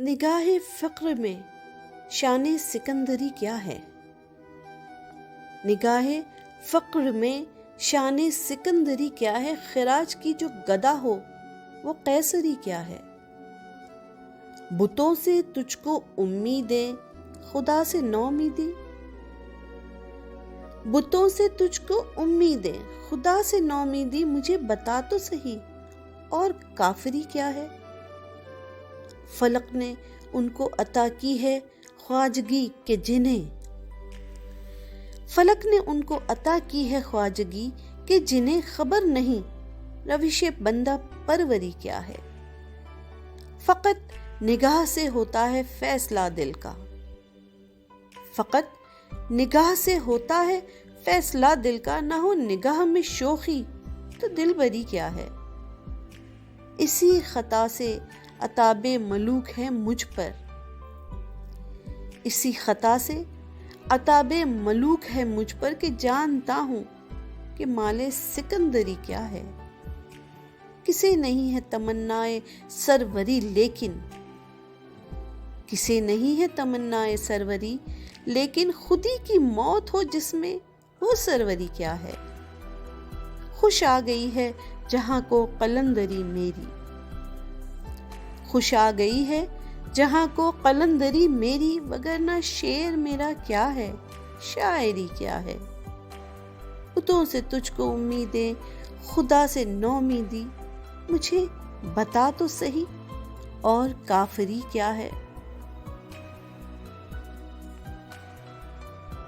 نگاہ فقر میں شان سکندری کیا ہے؟ نگاہ فقر میں شان سکندری کیا ہے؟ خراج کی جو گدا ہو وہ قیصری کیا ہے؟ بتوں سے تجھ کو امیدیں، خدا سے نومیدی۔ بتوں سے تجھ کو امیدیں، خدا سے نومیدی، مجھے بتا تو صحیح اور کافری کیا ہے؟ فلک نے ان کو عطا کی ہے خواجگی کہ جنہیں فلک نے ان کو عطا کی ہے خواجگی کہ جنہیں خبر نہیں روش بندہ پروری کیا ہے۔ فقط نگاہ سے ہوتا ہے فیصلہ دل کا، فقط نگاہ سے ہوتا ہے فیصلہ دل کا، نہ ہو نگاہ میں شوخی تو دل بری کیا ہے۔ اسی خطا سے عتاب ملوک ہے مجھ پر، اسی خطا سے عتاب ملوک ہے مجھ پر کہ جانتا ہوں کہ مال سکندری کیا ہے۔ کسے نہیں ہے تمنائے سروری لیکن کسے نہیں ہے تمنائے سروری لیکن خودی کی موت ہو جس میں وہ سروری کیا ہے۔ خوش آ گئی ہے جہاں کو قلندری میری، خوش آ گئی ہے جہاں کو قلندری میری، وگرنہ شعر میرا کیا ہے، شاعری کیا ہے۔ بتوں سے تجھ کو امیدیں، خدا سے نومیدی، مجھے بتا تو صحیح اور کافری کیا ہے۔